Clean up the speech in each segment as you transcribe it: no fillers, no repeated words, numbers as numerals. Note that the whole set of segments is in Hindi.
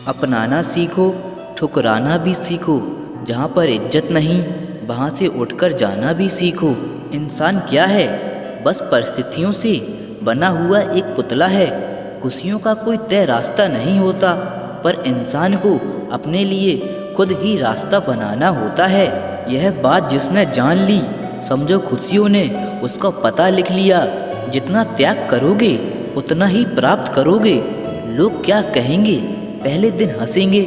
अपनाना सीखो, ठुकराना भी सीखो। जहाँ पर इज्जत नहीं, वहाँ से उठकर जाना भी सीखो। इंसान क्या है? बस परिस्थितियों से बना हुआ एक पुतला है। खुशियों का कोई तय रास्ता नहीं होता, पर इंसान को अपने लिए खुद ही रास्ता बनाना होता है। यह बात जिसने जान ली, समझो खुशियों ने उसका पता लिख लिया। जितना त्याग करोगे उतना ही प्राप्त करोगे। लोग क्या कहेंगे? पहले दिन हंसेंगे,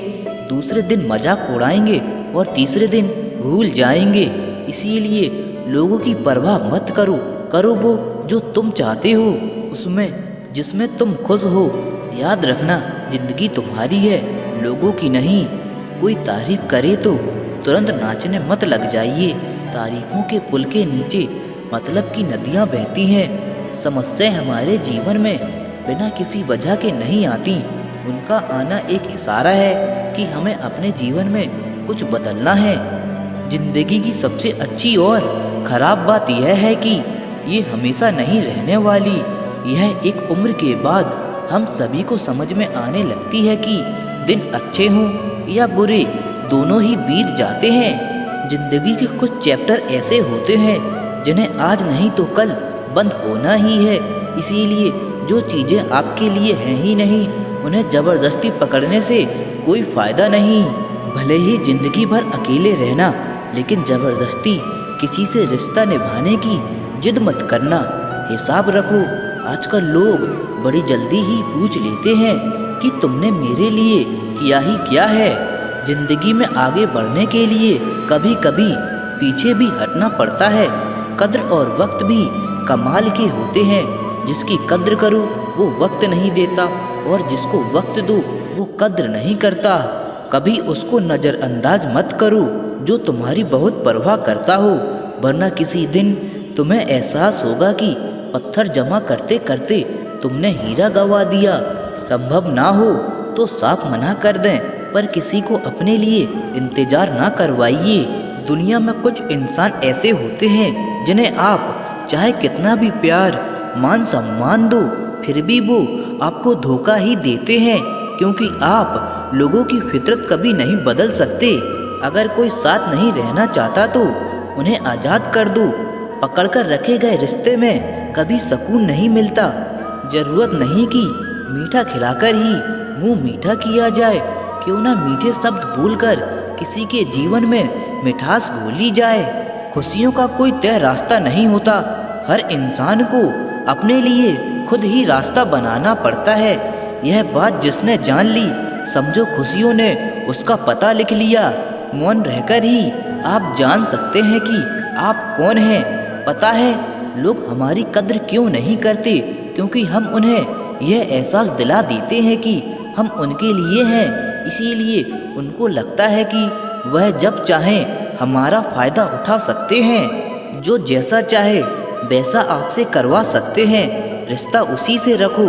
दूसरे दिन मजाक उड़ाएंगे और तीसरे दिन भूल जाएंगे। इसीलिए लोगों की परवाह मत करो। करो वो जो तुम चाहते हो, उसमें जिसमें तुम खुश हो। याद रखना, जिंदगी तुम्हारी है, लोगों की नहीं। कोई तारीफ करे तो तुरंत नाचने मत लग जाइए। तारीफों के पुल के नीचे मतलब की नदियाँ बहती हैं। समस्याएं हमारे जीवन में बिना किसी वजह के नहीं आती। उनका आना एक इशारा है कि हमें अपने जीवन में कुछ बदलना है। जिंदगी की सबसे अच्छी और खराब बात यह है कि ये हमेशा नहीं रहने वाली। यह एक उम्र के बाद हम सभी को समझ में आने लगती है कि दिन अच्छे हों या बुरे, दोनों ही बीत जाते हैं। जिंदगी के कुछ चैप्टर ऐसे होते हैं जिन्हें आज नहीं तो कल बंद होना ही है। इसीलिए जो चीज़ें आपके लिए हैं ही नहीं, उन्हें ज़बरदस्ती पकड़ने से कोई फ़ायदा नहीं। भले ही ज़िंदगी भर अकेले रहना, लेकिन ज़बरदस्ती किसी से रिश्ता निभाने की जिद मत करना। हिसाब रखो, आजकल लोग बड़ी जल्दी ही पूछ लेते हैं कि तुमने मेरे लिए किया ही क्या है। ज़िंदगी में आगे बढ़ने के लिए कभी कभी पीछे भी हटना पड़ता है। कद्र और वक्त भी कमाल के होते हैं। जिसकी कद्र करो वो वक्त नहीं देता, और जिसको वक्त दो वो कद्र नहीं करता। कभी उसको नज़रअंदाज मत करो जो तुम्हारी बहुत परवाह करता हो, वरना किसी दिन तुम्हें एहसास होगा कि पत्थर जमा करते करते तुमने हीरा गंवा दिया। संभव ना हो तो साफ मना कर दें, पर किसी को अपने लिए इंतजार ना करवाइए। दुनिया में कुछ इंसान ऐसे होते हैं जिन्हें आप चाहे कितना भी प्यार मान सम्मान दो, फिर भी वो आपको धोखा ही देते हैं, क्योंकि आप लोगों की फितरत कभी नहीं बदल सकते। अगर कोई साथ नहीं रहना चाहता तो उन्हें आज़ाद कर दो। पकड़कर रखे गए रिश्ते में कभी सुकून नहीं मिलता। ज़रूरत नहीं कि मीठा खिलाकर ही मुंह मीठा किया जाए। क्यों ना मीठे शब्द बोलकर किसी के जीवन में मिठास घोली जाए। खुशियों का कोई तय रास्ता नहीं होता। हर इंसान को अपने लिए खुद ही रास्ता बनाना पड़ता है। यह बात जिसने जान ली, समझो खुशियों ने उसका पता लिख लिया। मौन रहकर ही आप जान सकते हैं कि आप कौन हैं। पता है लोग हमारी कद्र क्यों नहीं करते? क्योंकि हम उन्हें यह एहसास दिला देते हैं कि हम उनके लिए हैं। इसीलिए उनको लगता है कि वह जब चाहें हमारा फ़ायदा उठा सकते हैं। जो जैसा चाहे वैसा आपसे करवा सकते हैं। रिश्ता उसी से रखो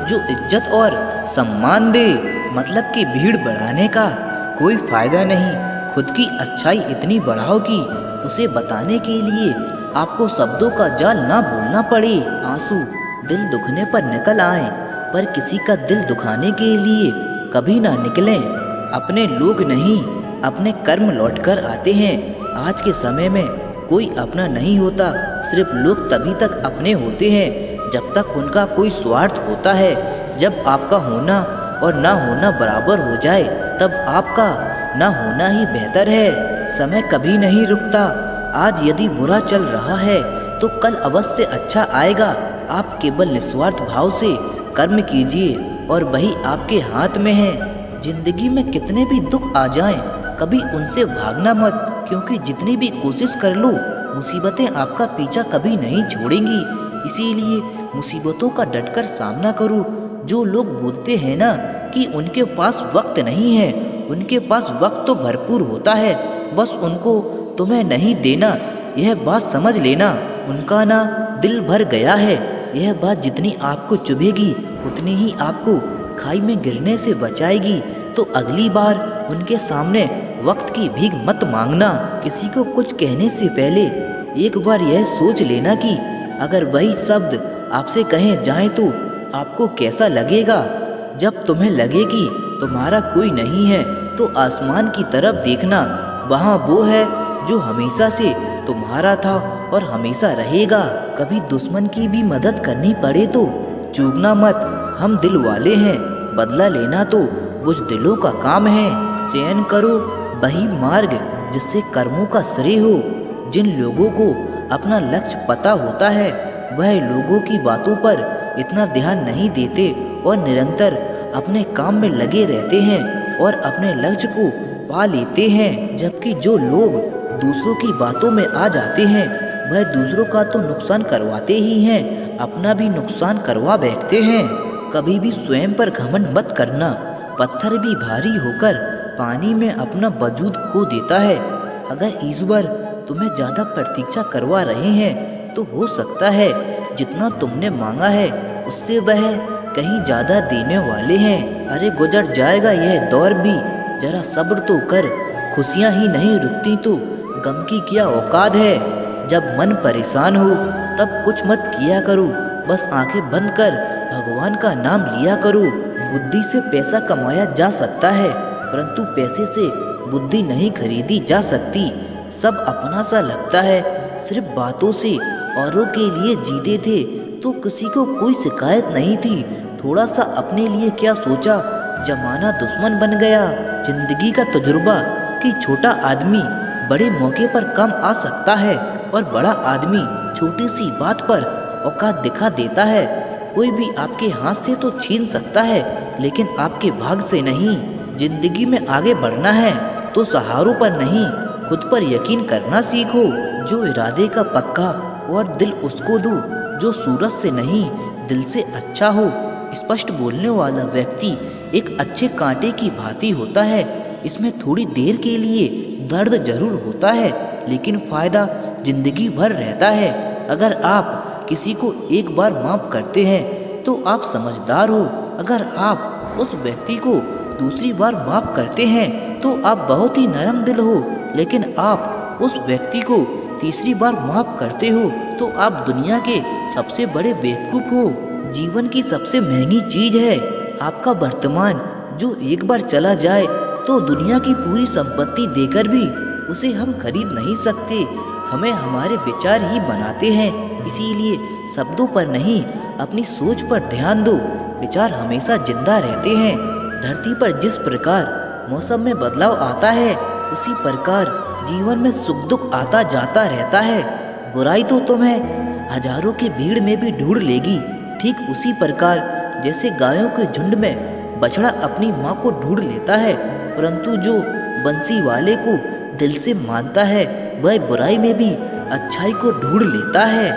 जो इज्जत और सम्मान दे। मतलब कि भीड़ बढ़ाने का कोई फ़ायदा नहीं। खुद की अच्छाई इतनी बढ़ाओ कि उसे बताने के लिए आपको शब्दों का जाल ना बोलना पड़े। आंसू दिल दुखने पर निकल आए, पर किसी का दिल दुखाने के लिए कभी ना निकलें। अपने लोग नहीं, अपने कर्म लौट कर आते हैं। आज के समय में कोई अपना नहीं होता। सिर्फ लोग तभी तक अपने होते हैं जब तक उनका कोई स्वार्थ होता है। जब आपका होना और ना होना बराबर हो जाए, तब आपका ना होना ही बेहतर है। समय कभी नहीं रुकता। आज यदि बुरा चल रहा है तो कल अवश्य अच्छा आएगा। आप केवल निस्वार्थ भाव से कर्म कीजिए और वही आपके हाथ में है। जिंदगी में कितने भी दुख आ जाएं, कभी उनसे भागना मत, क्योंकि जितनी भी कोशिश कर लो, मुसीबतें आपका पीछा कभी नहीं छोड़ेंगी। इसीलिए मुसीबतों का डटकर सामना करो। जो लोग बोलते हैं ना कि उनके पास वक्त नहीं है, उनके पास वक्त तो भरपूर होता है, बस उनको तुम्हें नहीं देना। यह बात समझ लेना, उनका ना दिल भर गया है। यह बात जितनी आपको चुभेगी उतनी ही आपको खाई में गिरने से बचाएगी। तो अगली बार उनके सामने वक्त की भीख मत मांगना। किसी को कुछ कहने से पहले एक बार यह सोच लेना कि अगर वही शब्द आपसे कहे जाएं तो आपको कैसा लगेगा। जब तुम्हें लगे कि तुम्हारा कोई नहीं है तो आसमान की तरफ देखना, वहाँ वो है जो हमेशा से तुम्हारा था और हमेशा रहेगा। कभी दुश्मन की भी मदद करनी पड़े तो चूकना मत, हम दिल वाले हैं, बदला लेना तो बुज़दिलों का काम है। चयन करो वही मार्ग जिससे कर्मों का श्रेय हो। जिन लोगों को अपना लक्ष्य पता होता है वह लोगों की बातों पर इतना ध्यान नहीं देते और निरंतर अपने काम में लगे रहते हैं और अपने लक्ष्य को पा लेते हैं। जबकि जो लोग दूसरों की बातों में आ जाते हैं वह दूसरों का तो नुकसान करवाते ही हैं, अपना भी नुकसान करवा बैठते हैं। कभी भी स्वयं पर घमंड मत करना, पत्थर भी भारी होकर पानी में अपना वजूद खो देता है। अगर ईश्वर तुम्हें ज़्यादा प्रतीक्षा करवा रहे हैं तो हो सकता है जितना तुमने मांगा है उससे वह कहीं ज़्यादा देने वाले हैं। अरे गुजर जाएगा यह दौर भी, जरा सब्र तो कर, खुशियाँ ही नहीं रुकती तो गम की क्या औकात है। जब मन परेशान हो तब कुछ मत किया करो, बस आंखें बंद कर भगवान का नाम लिया करो। बुद्धि से पैसा कमाया जा सकता है परंतु पैसे से बुद्धि नहीं खरीदी जा सकती। सब अपना सा लगता है, सिर्फ बातों से औरों के लिए जीते थे तो किसी को कोई शिकायत नहीं थी। थोड़ा सा अपने लिए क्या सोचा, जमाना दुश्मन बन गया। जिंदगी का तजुर्बा कि छोटा आदमी बड़े मौके पर कम आ सकता है और बड़ा आदमी छोटी सी बात पर औकात दिखा देता है। कोई भी आपके हाथ से तो छीन सकता है लेकिन आपके भाग से नहीं। जिंदगी में आगे बढ़ना है तो सहारों पर नहीं, खुद पर यकीन करना सीखो। जो इरादे का पक्का और दिल उसको दो जो सूरज से नहीं दिल से अच्छा हो। स्पष्ट बोलने वाला व्यक्ति एक अच्छे कांटे की भांति होता है। इसमें थोड़ी देर के लिए दर्द जरूर होता है लेकिन फायदा जिंदगी भर रहता है। अगर आप किसी को एक बार माफ करते हैं तो आप समझदार हो। अगर आप उस व्यक्ति को दूसरी बार माफ करते हैं तो आप बहुत ही नरम दिल हो। लेकिन आप उस व्यक्ति को तीसरी बार माफ करते हो तो आप दुनिया के सबसे बड़े बेवकूफ़ हो। जीवन की सबसे महंगी चीज है आपका वर्तमान, जो एक बार चला जाए तो दुनिया की पूरी संपत्ति देकर भी उसे हम खरीद नहीं सकते। हमें हमारे विचार ही बनाते हैं, इसीलिए शब्दों पर नहीं अपनी सोच पर ध्यान दो। विचार हमेशा जिंदा रहते हैं। धरती पर जिस प्रकार मौसम में बदलाव आता है उसी प्रकार जीवन में सुख दुख आता जाता रहता है। बुराई तो तुम्हें हजारों की भीड़ में भी ढूंढ लेगी, ठीक उसी प्रकार जैसे गायों के झुंड में बछड़ा अपनी माँ को ढूंढ लेता है। परंतु जो बंसी वाले को दिल से मानता है वह बुराई में भी अच्छाई को ढूंढ लेता है।